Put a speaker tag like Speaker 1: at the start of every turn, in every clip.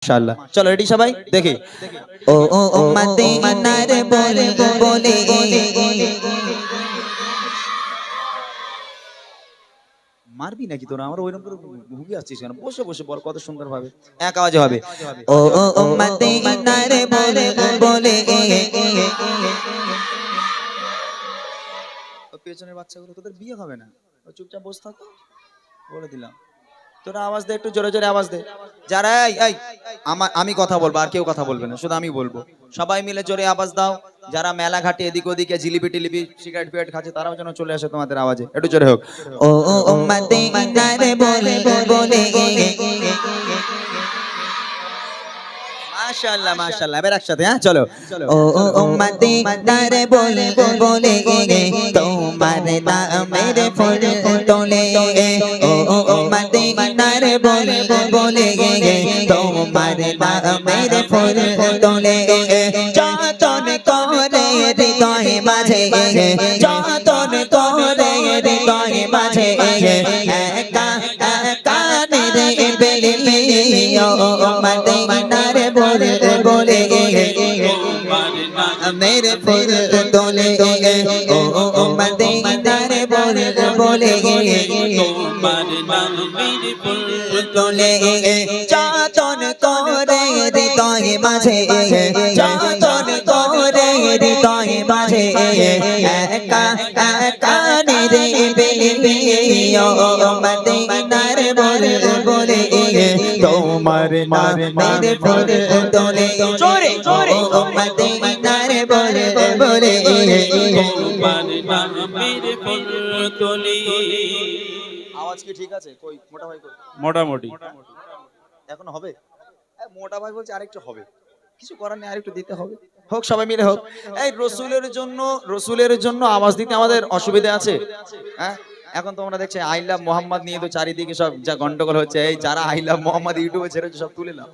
Speaker 1: মাশাআল্লাহ। চলো রেডি সবাই দেখি। ও ও ও মদিনার বলে বলে মারবি নাকি তোরা? আমরা ওইরকম করে ঘুমিয়ে আসছিস কেন? বসে বসে বল, কত সুন্দর ভাবে এক আওয়াজে হবে। ও ও ও মদিনার বলে বলে পেছনের বাচ্চাগুলো, তোদের বিয়ে হবে না, চুপচাপ বসে থাকো বলে দিলাম। তোরা আওয়াজ দে, একটু জোরে জোরে আওয়াজ দে। যারা এই আমি কথা বলবো, আর কেউ কথা বলবে না, শুধু আমি বলবো। সবাই মিলে জোরে আওয়াজ দাও। যারা মেলা ঘাটে এদিক ওদিকে জিলিপি টিলিপি সিগারেট ফিগারেট খাচ্ছে, তারাও যেন চলে আসে তোমাদের আওয়াজে, একটু জোরে হোক। ও ও ও মদিনার বলে বলে মাশাআল্লাহ মাশাআল্লাহ। এবার একসাথে, হ্যাঁ চলো। ও ও ও মদিনার বলে বলে তোমার নামের ফুল তোলে। ও ও ও মদিনার বলে বলে তোমার নামের ফুল তোলে। যতন করে হৃদয় মাঝে, যতন করে হৃদয় মাঝে একা একা রে বেলে ও ও মদিনার বলে বলে মেরে ফুল তোলে। ও ও ও মদিনার বলে বলে তোমার নামের ফুল তোলে। যতন করে হৃদয় মাঝে, যতন করে হৃদয় মাঝে একা একা রে বেলে ও ও মদিনার বলে বলে তোমার নামের ফুল তোলে। জোরে জোরে ও মদিনার বলে বলে তোমার নামের ফুল তোলে। আওয়াজ কি ঠিক আছে? কই মোটা ভাই কই?
Speaker 2: মোটামুটি
Speaker 1: এখন হবে? মোটা ভাই বলছে আরেকটু হবে, কিছু করার নেই, আরেকটু দিতে হবে। হোক, সবাই মিলে হোক। এই রসুলের জন্য আওয়াজ দিতে আমাদের অসুবিধা আছে? হ্যাঁ, এখন তোমরা দেখছো আই লাভ মোহাম্মদ নিয়ে তো চারিদিকে সব যা গন্ডগোল হচ্ছে। এই যারা আই লাভ মোহাম্মদ ইউটিউবে ছেড়েছে সব তুলে নাও,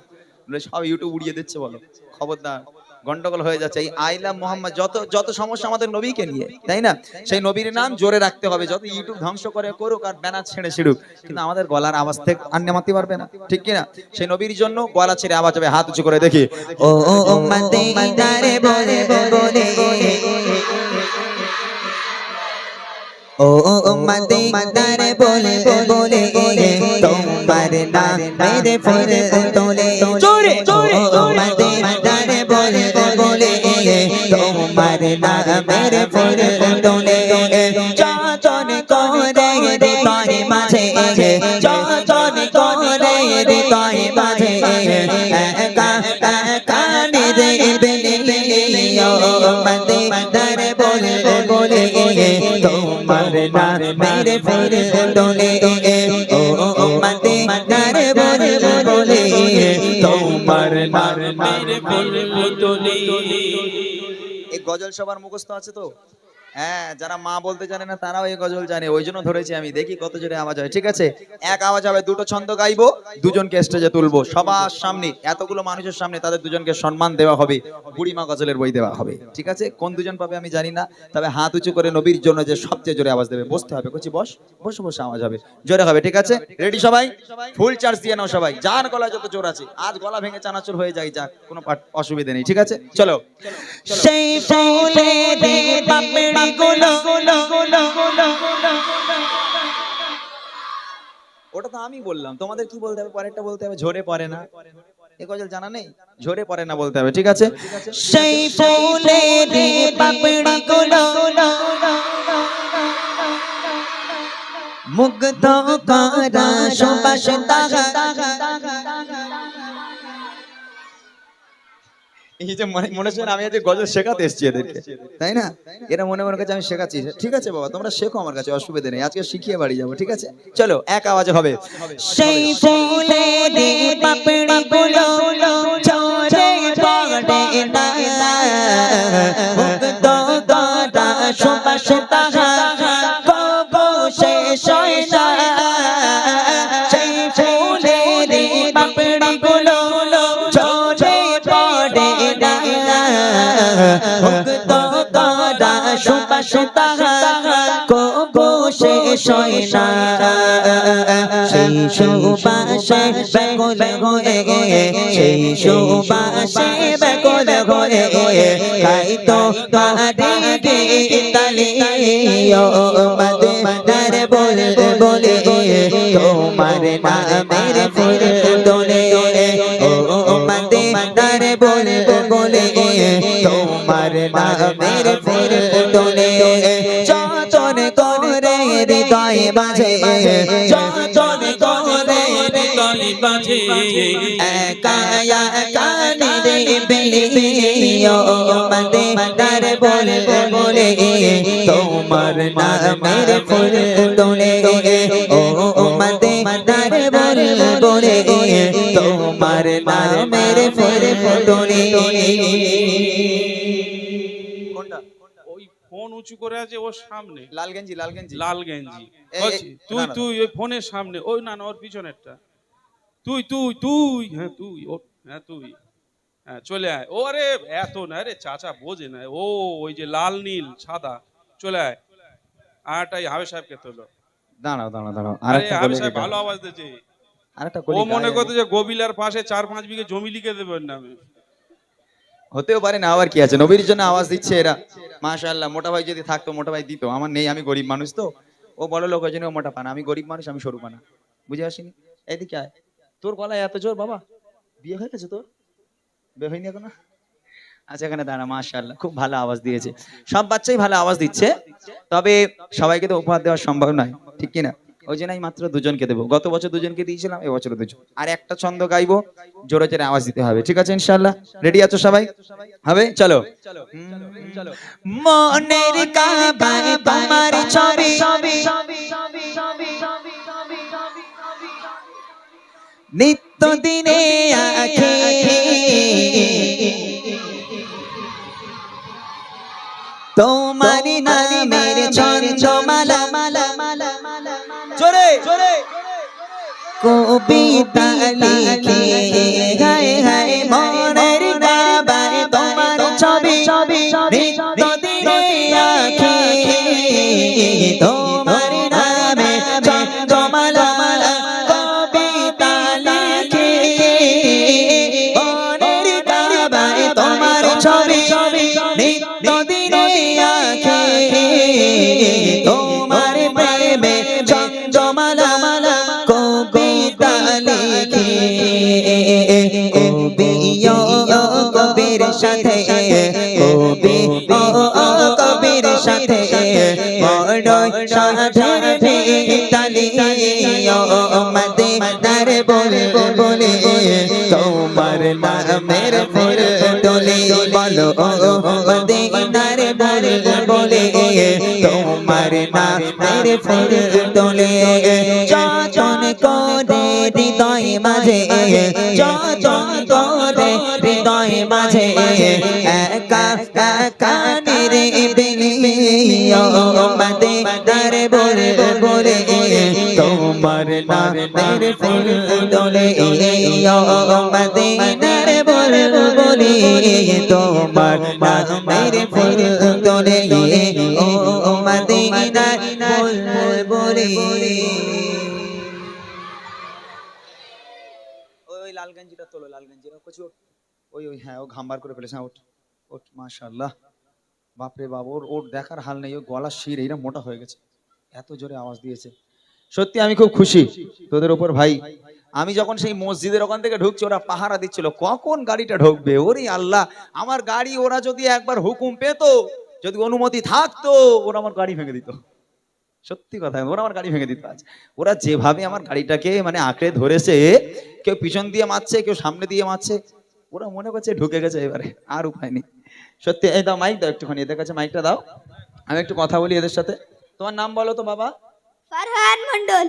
Speaker 1: সব ইউটিউব উড়িয়ে দিচ্ছে। বলো খবরদার, গন্ডগোল হয়ে যাচ্ছে। এই আই লাভ মোহাম্মদ যত যত সমস্যা আমাদের নবীকে নিয়ে, তাই না? সেই নবীর নাম জোরে রাখতে হবে। যত ইউটিউব ধ্বংস করে করুক আর ব্যানার ছেড়ে ছিড়ুক, কিন্তু আমাদের গলার আওয়াজ থেকে আন্নে মারতে পারবে না, ঠিক কিনা? সেই নবীর জন্য গলা ছেড়ে আওয়াজ হবে। হাত উঁচু করে দেখি। ও ও ও মদিনার বলে বলে ও ও ও মদিনার বলে বলে তোমার নামের ফুল তোলে। জোরে জোরে ও মদিনার বলে বলে তোমার নামের ফুল তোলে। যতন করে হৃদয় মাঝে, যতন করে হৃদয় মাঝে একা একা রে বেলে ও মদিনার বলে বলে তোমার নামের ফুল তোলে। ও ও মদিনার বলে বলে তোমার নামের ফুল তোলে। এই গজল সবার মুখস্থ আছে তো? হ্যাঁ, যারা মা বলতে জানে না তারাও এই গজল জানে, ওই জন্য ধরেছি আমি। দেখি কত জোরে আওয়াজ হয়। ঠিক আছে, এক আওয়াজ হবে। দুটো ছন্দ গাইবো, দুজনকে স্টেজে তুলবো সবার সামনে, এতগুলো মানুষের সামনে। তাদের দুজনকে সম্মান দেওয়া হবে, বুড়িমা গজলের বই দেওয়া হবে। ঠিক আছে, কোন দুজন পাবে আমি জানি না, তবে হাত উঁচু করে নবীর জন্য যে সবচেয়ে জোরে আওয়াজ দেবে বসতে হবে। কচি বস, বসে বসে আওয়াজ হবে, জোরে হবে। ঠিক আছে, রেডি সবাই? ফুল চার্জ দিয়ে নাও সবাই, যার গলায় যত জোর আছে। আজ গলা ভেঙে চানাচুর হয়ে যায়, যাক, কোনো অসুবিধা নেই। ঠিক আছে, চলো। সেই ফুলের পাপড়ি গুলো, ওটা তো আমি বললাম, তোমাদের কি বলতে হবে? পরেরটা বলতে হবে। ঝরে পড়ে না, এ গজল জানা নেই? ঝরে পড়ে না বলতে হবে। ঠিক আছে, সেই ফুলের পাপড়ি গুলো মুগ্ধ করা সুবাস তাহা। এই যে মনে হচ্ছে আমি আজ গজল শেখাতে এসেছি এদেরকে, তাই না? এরা মনে মনে কাছে আমি শেখাচ্ছি। ঠিক আছে বাবা, তোমরা শেখো, আমার কাছে অসুবিধা নেই। আজকে শিখিয়ে বাড়ি যাবো। ঠিক আছে, চলো এক আওয়াজে হবে। সেই ফুলের পাপড়ি গুলো ঝরে পড়ে না, মুগ্ধ করা সুবাস তাহা কবু শেষ হয় না। সেই ফুলের পাপড়ি গুলো ঝরে পড়ে না, মুগ্ধ করা সুবাস তাহা কবু শেষ হয় না। সেই সেই সুবাসে ব্যাকুল হয়ে সেই সুবাসে ব্যাকুল হয়ে গাই তো তারি গীতালি ও মদিনার বলে বলে তোমার নামের ফুল তোলে ও মদিনার বলে বলে তোমার নামের ফুল তোলে যতন করে হৃদয় বাজে যতন করে হৃদয় বাজে একা একা নিরিবিলি ও মদিনার বলে বলে তোমার নামের ফুল তোলে ও মদিনার বলে বলে তোমার নামের ফুল তোলে
Speaker 2: ওই ফোন উঁচু করে আছে ওর সামনে
Speaker 3: লাল গেঞ্জি
Speaker 2: লাল গেঞ্জি তুই তুই ওই ফোনের সামনে ওই না ওর পিছনেরটা তুই তুই তুই হ্যাঁ তুই ও হ্যাঁ তুই হ্যাঁ চলে আয় ও আরে এত না রে চাচা বোঝে না ও ওই যে লাল নীল সাদা চলে আয় আরটাই হাবে সাহেবকে তোলো
Speaker 3: দাঁড়াও দাঁড়াও দাঁড়াও
Speaker 2: আরে হাবে সাহেব ভালো আওয়াজ দিয়েছে
Speaker 3: আরেকটা
Speaker 2: ও মনে করতে যে গোবিলার পাশে 4-5 বিঘে জমি লিখে দেবেন নামে
Speaker 3: হতেও পারে না আবার কি আছে নবীর জন্য আওয়াজ দিচ্ছে এরা মাশাআল্লাহ মোটা ভাই যদি থাকতো মোটা ভাই দিত আমার নেই আমি গরিব মানুষ তো ও বড় লোক ওই জন্য ও মোটা পানা আমি গরিব মানুষ আমি সরু পানা বুঝে আসিনি এইদিকে আয় তোর গলায় এত জোর বাবা বিয়ে হয়ে গেছে তোর বিয়ে হয়নি এখনো আচ্ছা এখানে দাঁড়া মাশাআল্লাহ খুব ভালো আওয়াজ দিয়েছে সব বাচ্চাই ভালো আওয়াজ দিচ্ছে তবে সবাইকে তো উপহার দেওয়া সম্ভব নয় ঠিক কি না ওই জন্যই মাত্র দুজনকে দেবো গত বছর দুজনকে দিয়েছিলাম এবছর দুজন আর একটা ছন্দ গাইবো জোরে জোরে আওয়াজ দিতে হবে ঠিক আছে ইনশাআল্লাহ রেডি আছো সবাই হবে চলো
Speaker 1: মনের কাবায় তোমার ছবি নিত্য দিনে আঁখে তোমার নামের চন্দ্রমালা জোরে কবিতা লিখে গায়ে গায়ে মনের কাবায় তোমার ছবি নিত্য দিনে আঁখে তোমার নামে চন্দ্রমালা কবিতা লিখে মনের কাবায় তোমার ছবি নিত্য দিনে আঁখে তোমার প্রেমে চন্দ্রমালা কবিতা লিখে কবি ও কবির সাথে কবি ও কবির সাথে বড় সাধের তালি ও মদিনার বলে বলে তোমার নামের ফুল তোলে বলো ও মদিনার বলে বলে তোমার নামের ফুল তোলে যতন করে হৃদয় মাঝে যতন করে হৃদয় মাঝে একা একা নিরিবিলি ও মদিনার বলে বলে তোমার নামের ফুল তোলে ও মদিনার বলে বলে তোমার নামের ফুল তোলে ও মদিনার বলে বলে
Speaker 3: ওই লাল গেঞ্জিটা তোলো লাল গেঞ্জিটা কিছু ওই ওই হ্যাঁ ও ঘামবার করে ফেলেছে ওঠ ওঠ মাশাআল্লাহ বাপরে বাপ ওর দেখার হাল নেই ও গলা শির এইটা মোটা হয়ে গেছে এত জোরে আওয়াজ দিয়েছে সত্যি আমি খুব খুশি তোদের উপর ভাই আমি যখন সেই মসজিদের ওখান থেকে ঢুকছি ওরা পাহারা দিচ্ছিল কখন গাড়িটা ঢুকবে ওরে আল্লাহ আমার গাড়ি ওরা যদি একবার হুকুম পেতো যদি অনুমতি থাকতো ওরা আমার গাড়ি ভেঙে দিত সত্যি কথা ওরা আমার গাড়ি ভেঙে দিত আজ ওরা যেভাবে আমার গাড়িটাকে মানে আঁকড়ে ধরেছে কেউ পিছন দিয়ে মারছে কেউ সামনে দিয়ে মারছে ওরা মনে করছে ঢুকে গেছে এবারে আর উপায় নেই সত্যি এই দাও মাইক দাও একটুখানি এদের কাছে মাইকটা দাও আমি একটু কথা বলি এদের সাথে তোমার নাম বলো তো বাবা
Speaker 4: ফারহান মন্ডল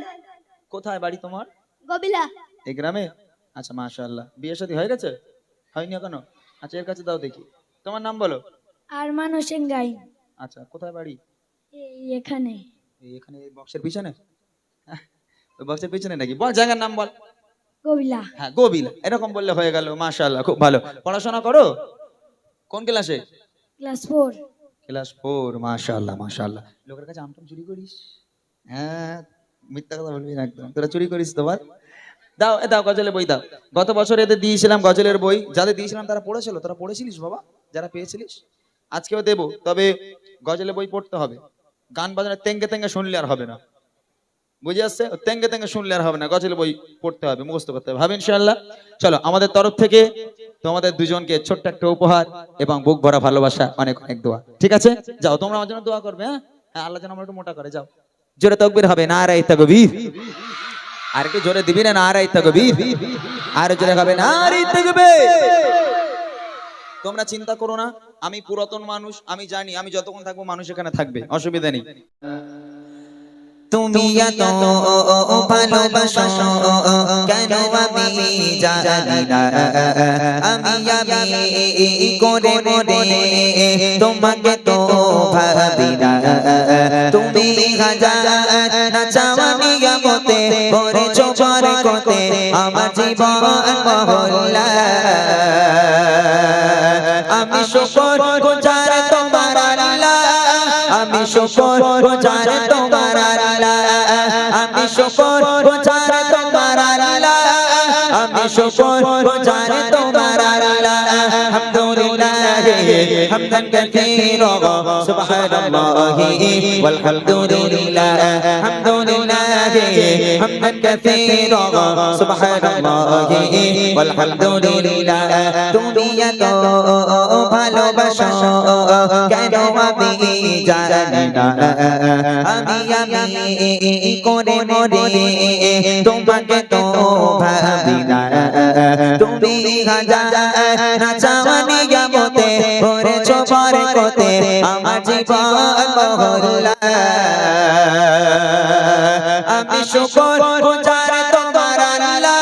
Speaker 3: কোথায় বাড়ি তোমার
Speaker 4: গবিলা
Speaker 3: এই গ্রামে আচ্ছা মাশাআল্লাহ বিয়ে শাদী হয়ে গেছে হয়নি এখনো আচ্ছা এর কাছে দাও দেখি তোমার নাম বলো
Speaker 4: আরমান হোসেন গাই
Speaker 3: আচ্ছা কোথায় বাড়ি
Speaker 4: এখানে
Speaker 3: এখানে এই বক্সের পিছনে ওই বক্সের পিছনে নাকি বল জায়গার নাম বল
Speaker 4: গবিলা
Speaker 3: হ্যাঁ গোবিলা এরকম বললে হয়ে গেল মাশাআল্লাহ খুব ভালো পড়াশোনা করো কোন ক্লাসে
Speaker 4: ক্লাস 4
Speaker 3: ক্লাস 4 মাশাআল্লাহ মাশাআল্লাহ লোকের কাছে আমটাম চুরি করিস হ্যাঁ মিথ্যা কথা বলবি না একদম, তোরা চুরি করিস তো বল। দাও দাও গজলের বই দাও। গত বছর এদের দিয়েছিলাম গজলের বই, যাদের দিয়েছিলাম তারা পড়েছিল, তোরা পড়েছিলিস বাবা যারা পেয়েছিলিস? আজকেও দেবো, তবে গজলের বই পড়তে হবে। গান বাজনা তেঙ্গে তেঙ্গে শুনলে আর হবে না, বুঝে আসছে? তেঙ্গে তেঙ্গে শুনলে আর হবে না, গজলের বই পড়তে হবে, মুখস্থ করতে হবে, ভাবে ইনশাআল্লাহ। চলো, আমাদের তরফ থেকে তোমাদের দুজনকে ছোট্ট একটা উপহার এবং বুক ভরা ভালোবাসা, অনেক অনেক দোয়া। ঠিক আছে, যাও তোমরা আমার জন্য দোয়া করবে। হ্যাঁ হ্যাঁ, আল্লাহ যেন আমরা একটু মোটা করে। যাও, জোরে তাকবীর হবে, নারায়ে তাকবীর। আর একটু জোরে দিবি না, নারায়ে তাকবীর। আর জোরে হবে, নারায়ে তাকবীর। তোমরা চিন্তা করো না, আমি পুরাতন মানুষ, আমি জানি আমি যতক্ষণ থাকবো মানুষ এখানে থাকবে, অসুবিধা নেই।
Speaker 1: তুমি এত ভালোবাসো কেন আমি জানি না, আমি করে মরে তোমাকে তো ভাবি না। তুমি হাজার না চাওয়ানি মতে করেছো বরকতে আমার জীবন মহল্লা। আমি শুকর গুজার তোমার আল্লাহ, আমি শুকর গুজার তোমার আল্লাহ, আমি শুকর গুজার তোমার আল্লাহ, আমি শুকর গুজার তোমার আল্লাহ। আলহামদুলিল্লাহ হামদান কাসীরা সুবহানাল্লাহি ওয়াল হামদুলিল্লাহ, আলহামদুলিল্লাহ হামদান কাসীরা সুবহানাল্লাহি ওয়াল হামদুলিল্লাহ। তুমি এত ভালোবাসো কেন আমি জানি না, আমি করে মরে তোমাকে তো ভাবি না। তুমি হাজার না চাওয়ানি মতে করেছো বরকতে আমার জীবন মহল্লা। আমি শুকর গুজার তোমার আল্লাহ,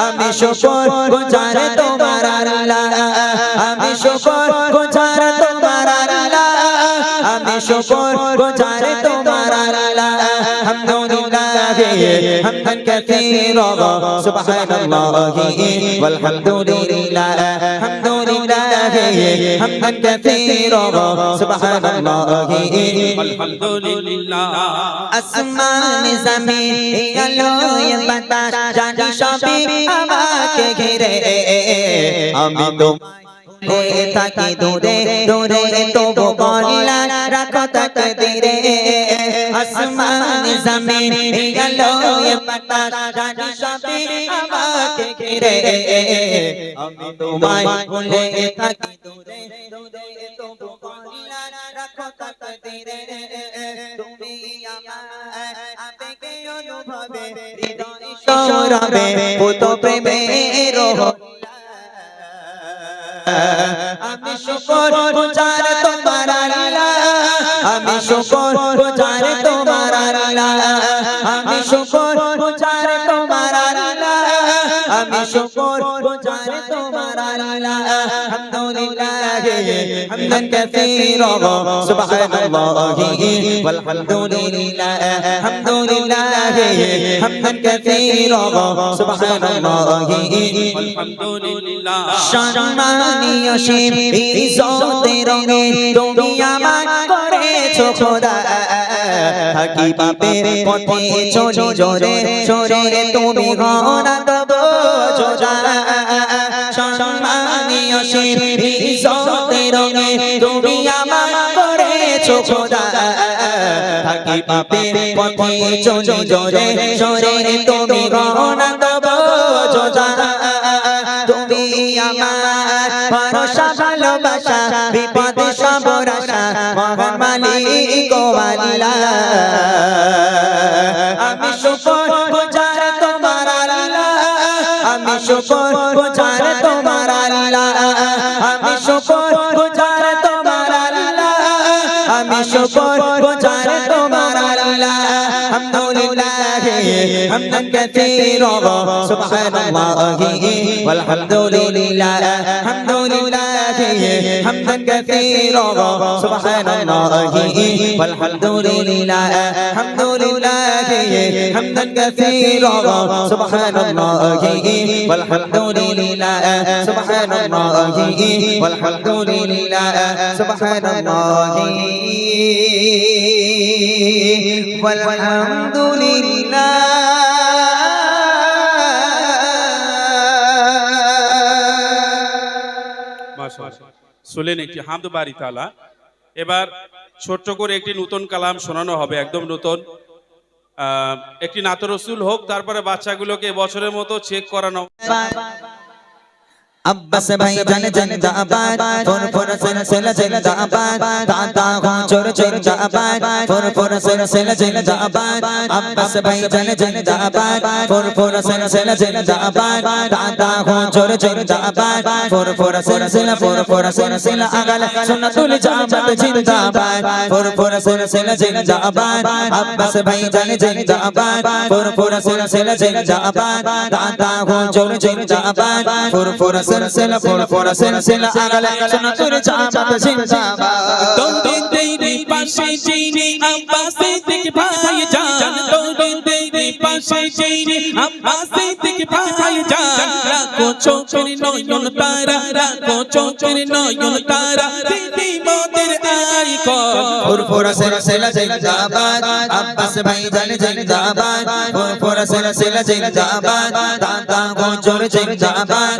Speaker 1: আমি শুকর গুজার তোমার আল্লাহ, আমি শুকর গুজার তোমার আল্লাহ, আমি শুকর গুজার তোমার আল্লাহ। আলহামদুলিল্লাহ হামদান কাসীরা সুবহানাল্লাহি ওয়াল হামদুলিল্লাহ, আলহামদুলিল্লাহ হামদান কাসীরা সুবহানাল্লাহি ওয়াল হামদুলিল্লাহ। আসমান জমিন আলো বাতাস জানি সবই আমাকে ঘিরে, আমি তো থাকি দূরে দূরে তবু বলা রাখো তাকদীরে। আসমান জমিন আলো বাতাস জানি সবই আমাকে ঘিরে, আমি তোমায় ভুলে থাকি দূরে দূরে তবু বলা রাখো তাকদীরে। তুমি আমার আবেগে অনুভবে হৃদয় সৌরভে পুত প্রেমের আমি শুকর গুজার তোমার আল্লাহ, আমি শুকর গুজার তোমার আল্লাহ, আমি শুকর গুজার তোমার আল্লাহ, আমি শুকর গুজার তোমার আল্লাহ। আলহামদুলিল্লাহ হামদান কাসীরা সুবহানাল্লাহি ওয়াল হামদুলিল্লাহ, আলহামদুলিল্লাহ হামদান কাসীরা সুবহানাল্লাহি ওয়াল হামদুলিল্লাহ। সম্মানীয় শিব ইজ্জতের রঙে তুমি আমার করেছো খোদা, থাকি পাপের পথে চলি জোরে সরে তুমি ঘোড়া দেবো জোড়া। সম্মানীয় শিব ইজ্জতের রঙে তুমি আমার করেছো খোদা, থাকি পাপের পথে চলি জোরে সরে তুমি ঘোড়া দেবো জোড়া। তুমি আমার ভরসা ভালোবাসা বিপদে সব আশা মহান মালিক আল্লাহ। আমি শুকর গুজার তোমার আল্লাহ, আমি শুকর গুজার তোমার আল্লাহ, আমি শুকর গুজার তোমার আল্লাহ, আমি শুকর গুজার তোমার আল্লাহ। আলহামদুলিল্লাহ হামদান কাসীরা সুবহানাল্লাহি ওয়াল হামদুলিল্লাহ, আলহামদুলিল্লাহ হামদান কাসীরা সুবহানাল্লাহি ওয়াল হামদুলিল্লাহ, আলহামদুলিল্লাহ হামদান কাসীরা সুবহানাল্লাহি ওয়াল হামদুলিল্লাহ, সুবহানাল্লাহি ওয়াল হামদুলিল্লাহ, সুবহানাল্লাহি।
Speaker 2: মাশাআল্লাহ। শুনলেন একটি হামদ বাড়ি তাআলা। এবার ছোট্ট করে একটি নতুন কালাম শোনানো হবে, একদম নতুন। একটি নাত রসুল হোক, তারপরে বাচ্চাগুলোকে বছরের মতো চেক করানো।
Speaker 1: अब्बास भाई जान जिंदाबाद फुर फुर सिलसिल जिंदाबाद दादा हो चोर जिंदाबाद फुर फुर सिलसिल जिंदाबाद अब्बास भाई जान जिंदाबाद फुर फुर सिलसिल जिंदाबाद दादा हो चोर जिंदाबाद फुर फुर सिलसिल अगल सुन्नतुल जामत जिंदाबाद फुर फुर सिलसिल जिंदाबाद अब्बास भाई जान जिंदाबाद फुर फुर सिलसिल जिंदाबाद दादा हो चोर जिंदाबाद फुर फुर सिलसिला अगल सुन्नतुल जामत जिंदाबाद
Speaker 5: तोड़े तेरे पाशे चीनी अब्बास दिख भाई जान तोड़े तेरे पाशे चीनी अब्बास दिख भाई जान राखो चोखेर नयन तारा राखो चोखेर नयन तारा दीदी मोদের आइकन
Speaker 1: फुर सिलसिल जिंदाबाद अब्बास भाई जान जिंदाबाद फुर सिलसिल जिंदाबाद दादा हो चोर जिंदाबाद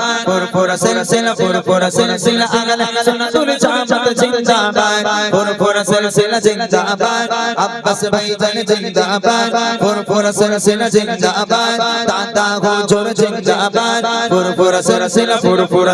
Speaker 1: फुर सिलसिल अगल सुन्नतुल जामत जिंदाबाद फुर सिलसिल जिंदाबाद अब्बास भाई जान जिंदाबाद फुर सिलसिल जिंदाबाद दादा हो चोर जिंदाबाद फुर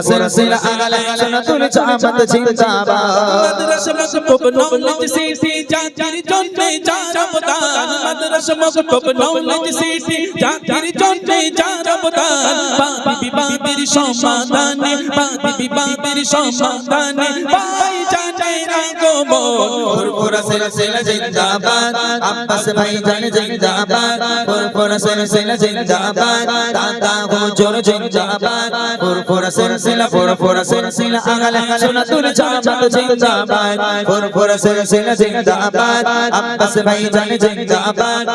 Speaker 1: सिलसिल अगल सुन्नतुल जामत जिंदाबाद
Speaker 5: मदरसा मकतूब नौलत सीटी जातिर जन्ने जारबदान मदरसा मकतूब नौलत सीटी जातिर जन्ने जारबदान बाबी बाबीर समाधाने बाबी बाबीर समाधाने भाई जाने रागमन
Speaker 1: फुर सिलसिल जिंदाबाद अब्बास भाई जान जिंदाबाद फुर सिलसिल जिंदाबाद दादा हो चोर जिंदाबाद फुर सिलसिल अगल सुन्नतुल जामत जिंदाबाद फुर सिलसिल जिंदाबाद अब्बास भाई जान जिंदाबाद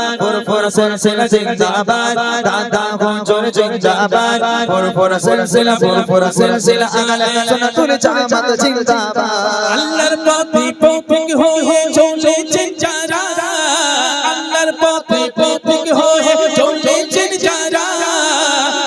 Speaker 1: फुर सिलसिल जिंदाबाद दादा हो चोर जिंदाबाद फुर सिलसिल अगल सुन्नतुल जामत जिंदाबाद
Speaker 5: আল্লাহর পথে পথিক হয়ে চলেছেন যারা আল্লাহর পথে পথিক হয়ে চলেছেন যারা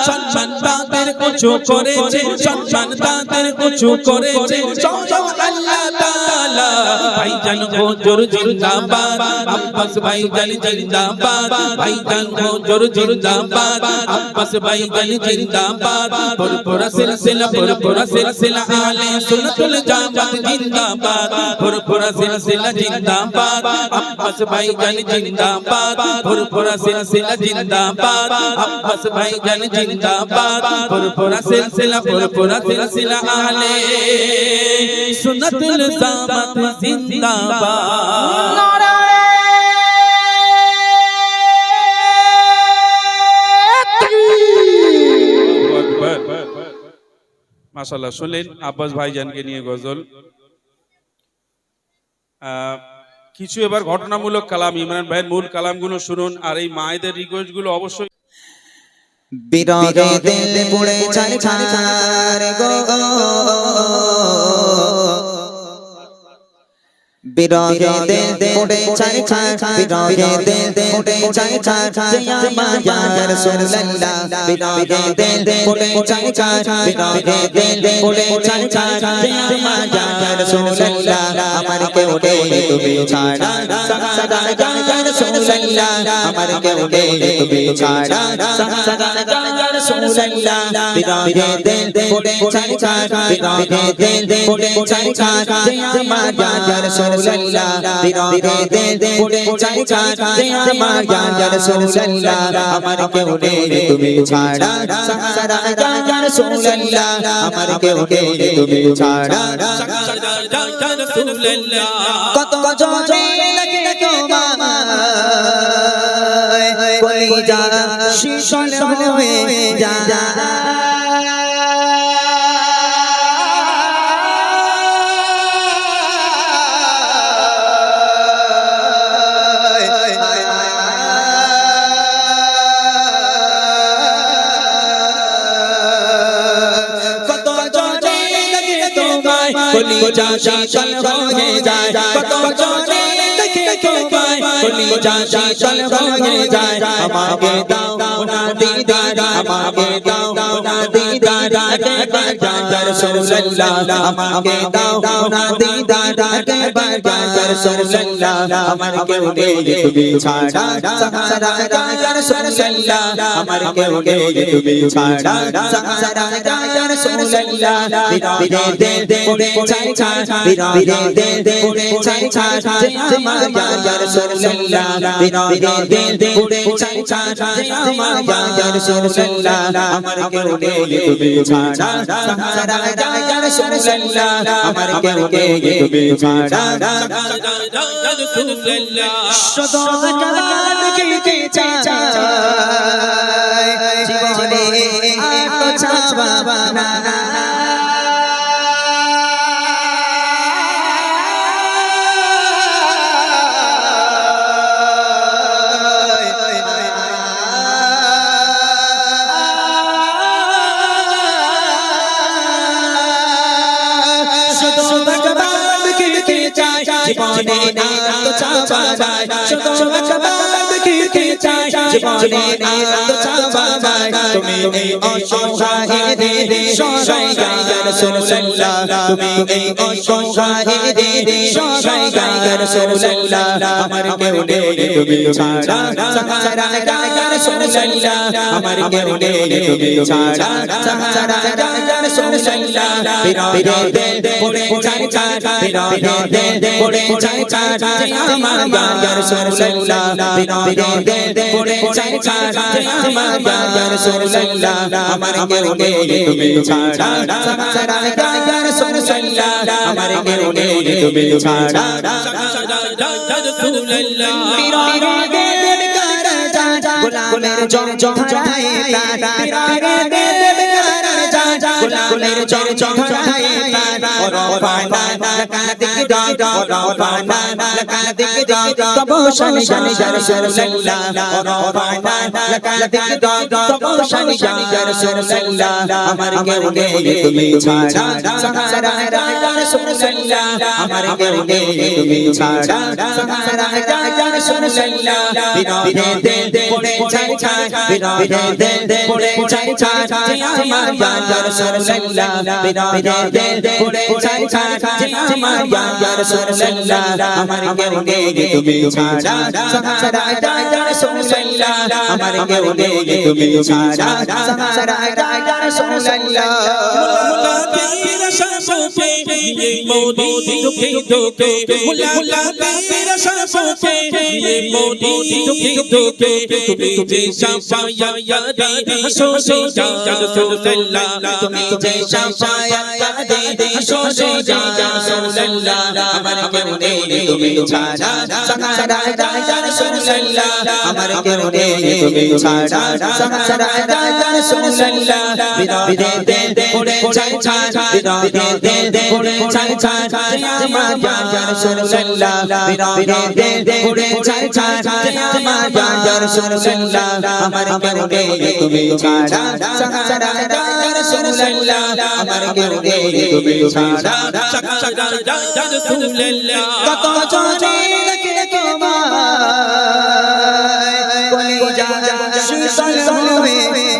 Speaker 5: সম্মান তাদের কিছু করেছে সম্মান তাদের কিছু করেছে স্বয়ং আল্লাহ তাআলা ভাইজান হুজুর জিন্দাবাদ আব্বাস ভাইজান জিন্দাবাদ ভাইজান হুজুর জিন্দাবাদ আব্বাস ভাইজান জিন্দাবাদ পুরপুর সিলসিলা আলে সুন্নাতুল জামাত জিন্দাবাদ পুরপুর সিলসিলা জিন্দাবাদ আব্বাস ভাইজান জিন্দাবাদ পুরপুর সিলসিলা জিন্দাবাদ আব্বাস ভাইজান জিন্দাবাদ পুরপুর সিলসিলা আলে সুন্নাতুল জামাত জিন্দাবাদ
Speaker 2: মাশাআল্লাহ। শুনলেন আব্বাস ভাইজানকে নিয়ে গজল। কিছু এবার ঘটনামূলক কালাম, ইমরান ভাইয়ের মূল কালামগুলো শুনুন, আর এই মায়েদের রিকোয়েস্ট গুলো অবশ্যই।
Speaker 1: বিরহে দিল পুড়ে ছারছার গো বিরহে দিল পুড়ে ছারছার বিরহে দিল পুড়ে ছারছার জিয়া মায়া রাসূলুল্লাহ বিরহে দিল পুড়ে ছারছার বিরহে দিল পুড়ে ছারছার জিয়া মায়া রাসূলুল্লাহ আমার কেউ নেই তুমি ছাড়া সদা ইয়া রাসূলুল্লাহ আমার কেউ নেই তুমি ছাড়া সদা ইয়া রাসূলুল্লাহ বিরহে দিল পুড়ে ছারছার বিরহে দিল পুড়ে ছারছার জিয়া মায়া রাসূলুল্লাহ বিরহে দিল পুড়ে ছারছার জিয়া মায়া রাসূলুল্লাহ আমার কেউ নেই তুমি ছাড়া সদা ইয়া রাসূলুল্লাহ আমার কেউ নেই তুমি ছাড়া কত জোরে লাগে তোমায় কলিজা শীতল হয়ে যায় কলিজা শীতল হয়ে যায় কত জোরে দেখে তোমায়
Speaker 5: কলিজা শীতল হয়ে যায় আমাকে দাও না দিদার আমাকে দাও না দিদার একবার ইয়া রাসূলুল্লাহ আমাকে দাও না দিদার একবার ইয়া রাসূলুল্লাহ আমার কেউ নেই তুমি ছাড়া সাহারা ইয়া রাসূলুল্লাহ আমার কেউ নেই তুমি ছাড়া সাহারা ইয়া রাসূলুল্লাহ বিরে দে পড়ে ছাই ছাই বিরে দে পড়ে ছাই ছাই আমার ইয়া রাসূলুল্লাহ বিরে দে পড়ে ছাই ছাই আমার ইয়া রাসূলুল্লাহ আমার কেউ নেই তুমি ছাড়া সাহারা ইয়া রাসূলুল্লাহ আমার কেউ নেই তুমি ছাড়া রাসূলুল্লাহ
Speaker 1: শত কাল কে চাই জীবনে আলো ছাবা না জীবনে আলো ছাবা যায় শত কাল কে চাই জীবনে আলো ছাবা যায় তুমি এই অসহায়দের সহায় ইয়া রাসূলুল্লাহ তুমি এই অসহায়দের সহায় ইয়া রাসূলুল্লাহ আমার কেউ নেই তুমি ছাড়া সাহারা ইয়া রাসূলুল্লাহ আমার কেউ নেই তুমি ছাড়া সাহারা ইয়া রাসূলুল্লাহ বিরে দে পড়ে ছাই ছাই বিরে দে পড়ে ছাই ছাই আমার ইয়া রাসূলুল্লাহ বিরে দে পড়ে ছাই ছাই আমার ইয়া রাসূলুল্লাহ আমার কেউ নেই তুমি ছাড়া সাহারা ইয়া রাসূলুল্লাহ আমার কেউ নেই তুমি ছাড়া
Speaker 5: রাসূলুল্লাহ
Speaker 1: বিরাগের কারাজা গোলামের জম জম ধরায় বিরাগের কারাজা গোলামের জম জম ধরায় রবানা লাকাদিক দাও রবানা লাকাদিক দাও তবু শানি শানি ইয়া রাসূলুল্লাহ রবানা লাকাদিক দাও তবু শানি শানি ইয়া রাসূলুল্লাহ আমার কেউ নেই তুমি ছাড়া সাহারা ইয়া রাসূলুল্লাহ আমার কেউ নেই তুমি ছাড়া সাহারা ইয়া রাসূলুল্লাহ বিরে দে পড়ে ছাই ছাই বিরে দে পড়ে ছাই ছাই আমার ইয়া রাসূলুল্লাহ বিরে দে পড়ে ছাই ছাই আমার ইয়া রাসূলুল্লাহ আমার কেউ নেই তুমি ছাড়া সাহারা ইয়া রাসূলুল্লাহ আমার কেউ নেই তুমি ছাড়া সাহারা ইয়া রাসূলুল্লাহ
Speaker 5: মুলাকাতের শাসকে ये मोदी दुखे दुखे मुलाकातेर शासके ये मोदी दुखे दुखे তুমি যে শাফায়া দে হাসো সে ইয়া রাসূলুল্লাহ তুমি যে শাফায়া দে হাসো সে ইয়া রাসূলুল্লাহ আমার কেউ নেই তুমি ছাড়া সাহারা ইয়া রাসূলুল্লাহ আমার কেউ নেই তুমি ছাড়া সাহারা ইয়া রাসূলুল্লাহ বিরে দে পড়ে ছাই ছাই বিরে দে পড়ে ছাই ছাই আমার ইয়া রাসূলুল্লাহ বিরে দে পড়ে ছাই ছাই আমার ইয়া রাসূলুল্লাহ আমার কেউ নেই তুমি ছাড়া সাহারা ইয়া রাসূলুল্লাহ আমার কেউ নেই তুমি ছাড়া সাহারা ইয়া রাসূলুল্লাহ কত জনে লাগে তোমায় কলিজা শীতল হয়ে যায়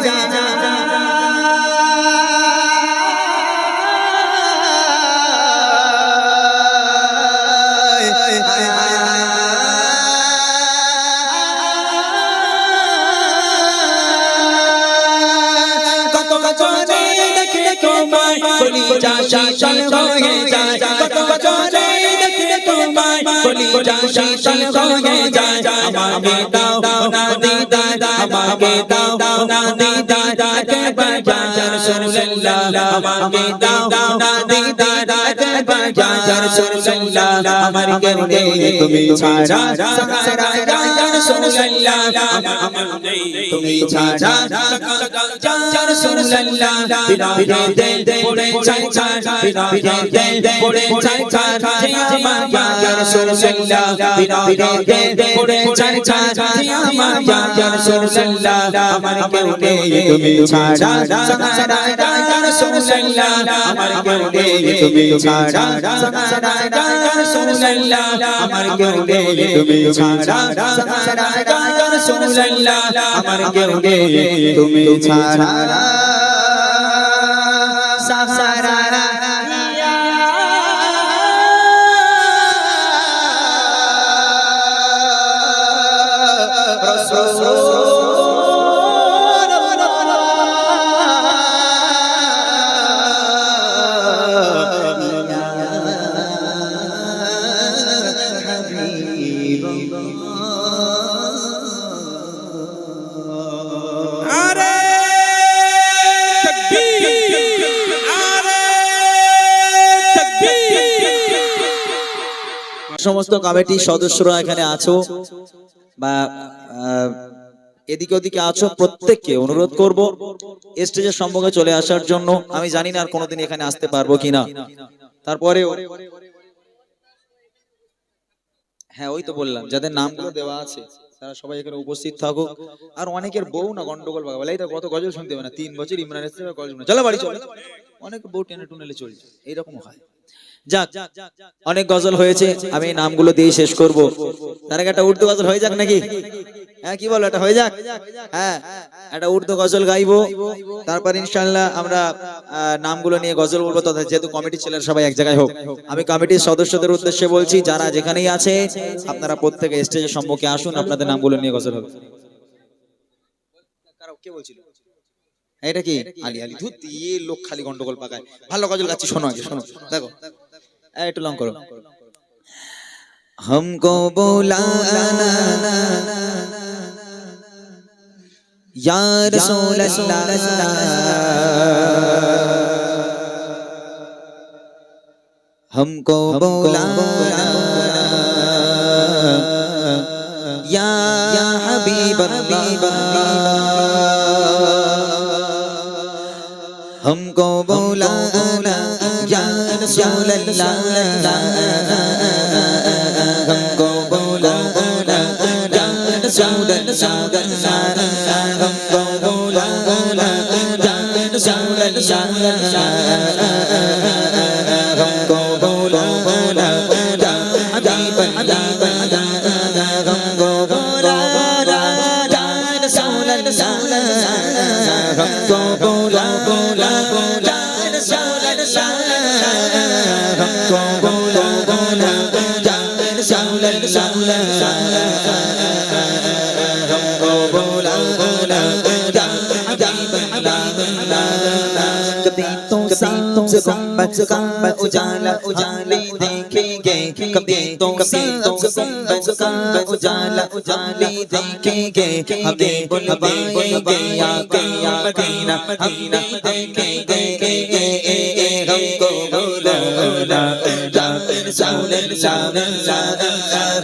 Speaker 5: কলিজা শীতল হয়ে যায় কত জনে দেখে তোমায় কলিজা শীতল হয়ে যায় আমাকে দাও না দিদার আমাকে দাও না দিদার একবার ইয়া রাসূলুল্লাহ আমাকে দাও না দিদার একবার ইয়া রাসূলুল্লাহ আমার কেউ নেই তুমি ছাড়া সাহারা ইয়া রাসূলুল্লাহ আমার নেই তুমি ছাড়া ইয়া রাসূলুল্লাহ বিরে দে পড়ে ছাই ছাই বিরে দে পড়ে ছাই ছাই আমার ইয়া রাসূলুল্লাহ বিরে দে পড়ে ছাই ছাই আমার ইয়া রাসূলুল্লাহ আমার কেউ নেই তুমি ছাড়া সাহারা ইয়া রাসূলুল্লাহ আমার কেউ নেই তুমি ছাড়া রাসূলুল্লাহ আমার কেউ নেই তুমি ছাড়া রাসূলুল্লাহ আমার কেউ নেই তুমি ছাড়া
Speaker 6: সমস্ত কমিটির সদস্যরা এখানে আছো বা এদিকে ওদিকে আছো, প্রত্যেককে অনুরোধ করব স্টেজের সম্মুখে চলে আসার জন্য। আমি জানি না আর কোনোদিন এখানে আসতে পারবো কিনা, তারপরে হ্যাঁ ওই তো বললাম যাদের নামগুলো দেওয়া আছে তারা সবাই এখানে উপস্থিত থাকুক। আর অনেকের বউ না গন্ডগোল বলে এই তো কত গজল শুনতে হবে না, 3 বছর ইমরান এসেছে গজল শুনে চলো বাড়ি চলো, অনেক বউ টেনে টুনেলে চলছে, এইরকম হয়। যাক অনেক গজল হয়েছে, আমি নামগুলো দিয়ে শেষ করব। তার আগে একটা উর্দু গজল হয়ে যাক নাকি? হ্যাঁ কি বলো, এটা হয়ে যাক? হ্যাঁ একটা উর্দু গজল গাইবো, তারপর ইনশাআল্লাহ আমরা নামগুলো নিয়ে গজল বলবো। তথা যেহেতু কমিটির ছেলেরা সবাই এক জায়গায় হোক, আমি কমিটির সদস্যদের উদ্দেশ্যে বলছি যারা যেখানেই আছে আপনারা প্রত্যেকে স্টেজের সম্মুখে আসুন, আপনাদের নামগুলো নিয়ে গজল হবে। কে বলছিল এটা? কি আলী? আলী ধুত এই লোক খালি গন্ডগোল পাকায়। ভালো গজল গাচ্ছি, শোনো আগে শোনো, দেখো একটু লং করো। हमको बुलाना या रसूल अल्लाह, हमको बुलाना या हबीब अल्लाह, हमको बुलाना या रसूल अल्लाह, हमको बुलाना या रसूल अल्लाह, हमको बुलाना या रसूल अल्लाह, हमको बुलाना या हबीब अल्लाह, हमको बुलाना या रसूल अल्लाह, हमको बुलाना या रसूल अल्लाह, हमको बुलाना या रसूल अल्लाह, हमको बुलाना या हबीब अल्लाह। कभी तो सांस गुंबद का उजाला उजाले देखेंगे, कभी तो सांस गुंबद का उजाला उजाले देखेंगे, हमें बुलवाएंगे आके मदीना मदीना देखेंगे, हमको बुलाना या रसूल अल्लाह,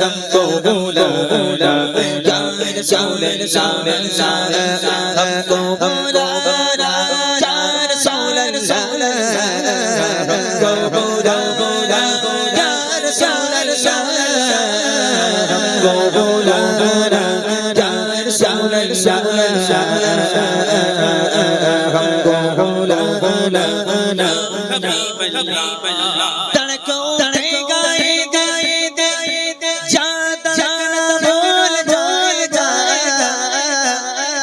Speaker 6: हमको बुलाना या रसूल अल्लाह, हमको बुलाना या रसूल अल्लाह, हमको बुलाना या रसूल अल्लाह, हमको बुलाना या रसूल अल्लाह, हमको बुलाना हबीब अल्लाह। तड़को गाए गाए ज्यादा भूल जाएगा,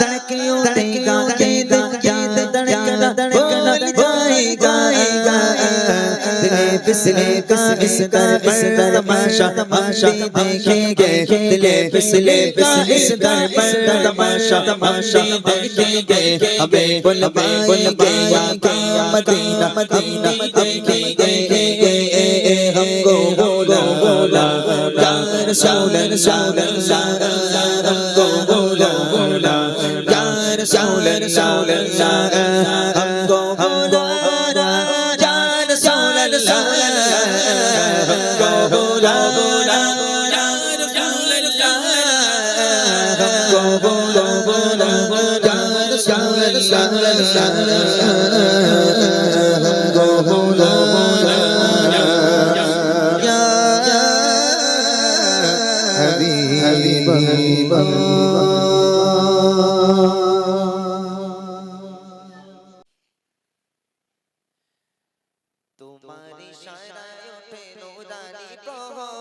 Speaker 6: तड़को गाए ज्यादा भूल जाएगा, दिले फिसले का इस दर पर तमाशा तमाशा देखेंगे, दिले फिसले का इस दर पर तमाशा तमाशा देखेंगे, हमें बुलवाएंगे आके मदीना मदीना देखेंगे, हमको बुलाना या रसूल अल्लाह, हमको बुलाना या रसूल अल्लाह, हमको बुलाना या रसूल अल्लाह, हमको बुलाना या रसूल अल्लाह, हमको बुलाना या रसूल अल्लाह, हमको बुलाना या हबीब अल्लाह।
Speaker 1: তোমার ইশারায় ওঠে নুরানি প্রভাত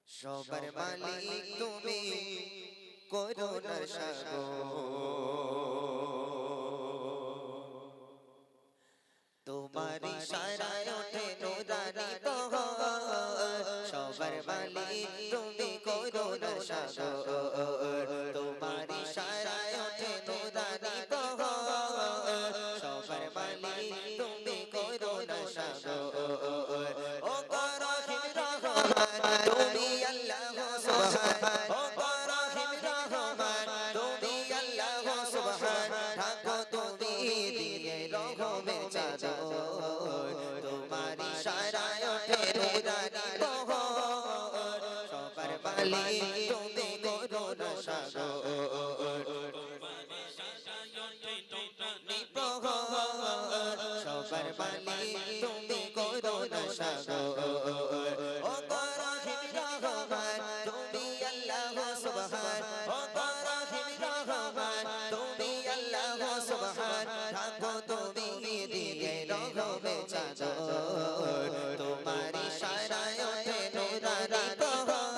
Speaker 1: সবার মালিক তুমি করুণার সাগর তোমার ইশারায় ওঠে নুরানি প্রভাত সবার মালিক তুমি করুণার সাগর তোমার ইশারায় ওঠে নুরানি প্রভাত সবার মালিক তুমি করুণার সাগর ও রহিম রহমান তুমি আল্লাহ সুবহান ও রহিম রহমান তুমি আল্লাহ সুবহান ঢাকো তুমি দিয়ে রহমে চাদর তোমার ইশারায় ওঠে নুরানি প্রভাত সবার মালিক তুমি করুণার সাগর সবার মালিক তুমি করুণার সাগর ও রহিম রহমান তুমি আল্লাহ সুবহান ও রহিম রহমান তুমি আল্লাহ সুবহান ঢাকো তুমি দিয়ে রহমে চাদর তোমার ইশারায় ওঠে নুরানি প্রভাত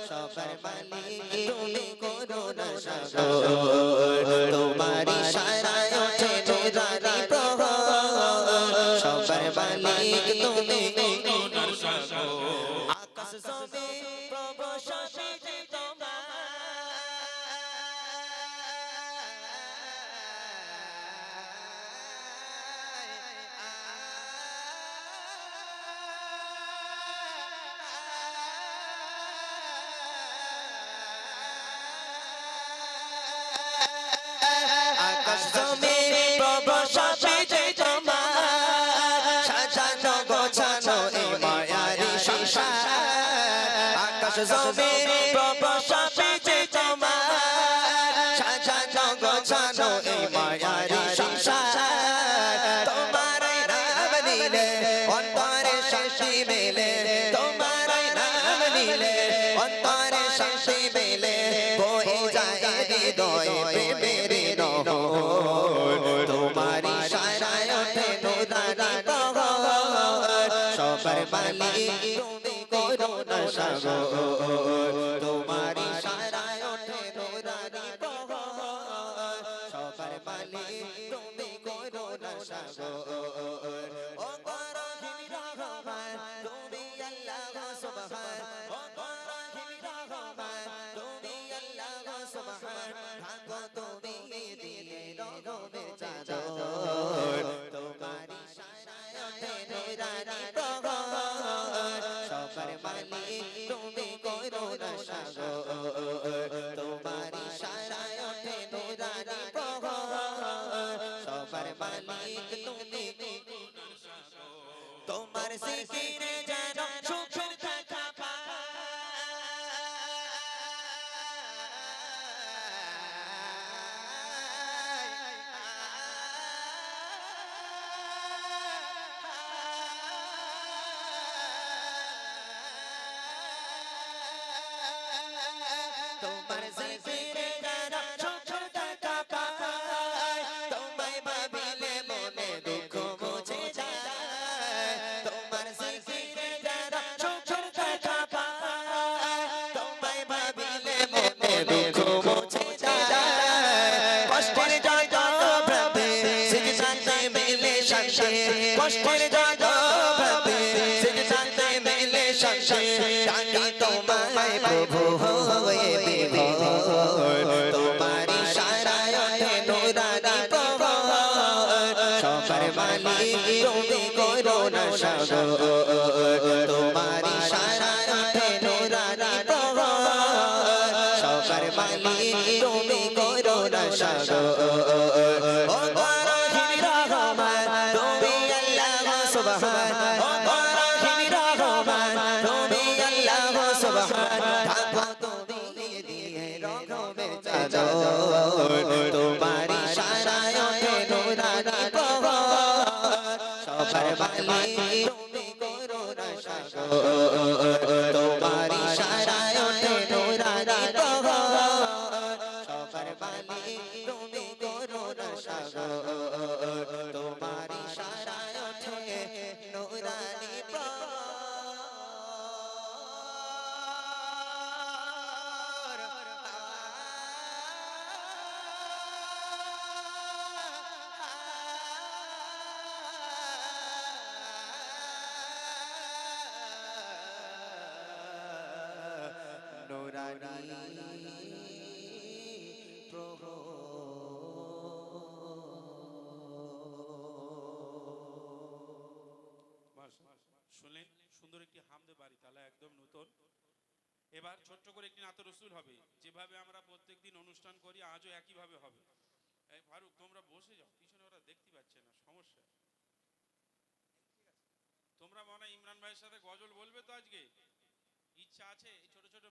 Speaker 1: সবার মালিক তুমি করুণার সাগর তোমার ইশারায় ওঠে নুরানি প্রভাত সবার মালিক তুমি করুণার সাগর আকাশ জমিন প্রবর্ষে আকাশ জমিন প্রবর্ষে তোমার সাজানো গোছানো এই মায়ারি সংসার আকাশ জমিন প্রবর্ষে তোমার সাজানো গোছানো এই মায়ারি সংসার তোমার নাম নিলে অন্তরে শান্তি মেলে তোমার নাম নিলে অন্তরে শান্তি মেলে বয়ে যায় হৃদয়ে প্রেমের নহর তোমার ইশারায় ওঠে নুরানি প্রভাত সবার মালিক তুমি করুণার সাগর তোমার ইশারায় ওঠে নুরানি প্রভাত সবার মালিক তুমি করুণার সাগর ও রহিম রহমান তুমি আল্লাহ সুবহান ও রহিম রহমান তুমি আল্লাহ সুবহান ঢাকো তুমি দিয়ে রহমে চাদর তোমার ইশারায় ওঠে নুরানি প্রভাত সবার মালিক তুমি করুণার সাগর তোমার ইশারায় ওঠে নুরানি প্রভাত সবার মালিক তুমি করুণার সাগর তোমার জিকিরে যেন সুখের দেখা তোমার জিকিরে যেন সুখের দেখা পায় তোমায় ভাবিলে মনে দুঃখ মুছে যায় তোমার জিকিরে যেন সুখের দেখা পায় তোমায় ভাবিলে মনে দুঃখ মুছে যায় কষ্টের জগতে সিজদাতে মিলে শান্তি কষ্টের জগতে সিজদাতে মিলে শান্তি ডাকি তোমায় প্রভু হয়ে বিভোর তোমার ইশারায় ওঠে নুরানি প্রভাত সবার মালিক তুমি করুণার সাগর তোমার ইশারায় ওঠে নুরানি প্রভাত সবার মালিক তুমি করুণার সাগর ও রহিম রহমান তুমি আল্লাহ সুবহান ও রহিম রহমান তুমি আল্লাহ সুবহান ঢাকো তুমি দিয়ে রহমে চাদর তোমার ইশারায় ওঠে নুরানি প্রভাত সবার মালিক তুমি করুণার সাগর তোমার ইশারায় ওঠে নুরানি প্রভাত সবার মালিক প্রভু
Speaker 2: বাস শুনলেন সুন্দর একটি হামদে বাড়ি তাহলে একদম নতুন। এবার ছোট্ট করে একটি নাত রসুল হবে, যেভাবে আমরা প্রত্যেকদিন অনুষ্ঠান করি আজও একইভাবে হবে। এই ফারুক তোমরা বসে যাও, পিছনে ওরা দেখতে পাচ্ছে না, সমস্যা। তোমরা মনে হয় ইমরান ভাইয়ের সাথে গজল বলবে তো আজকে, ইচ্ছা আছে? এই ছোট ছোট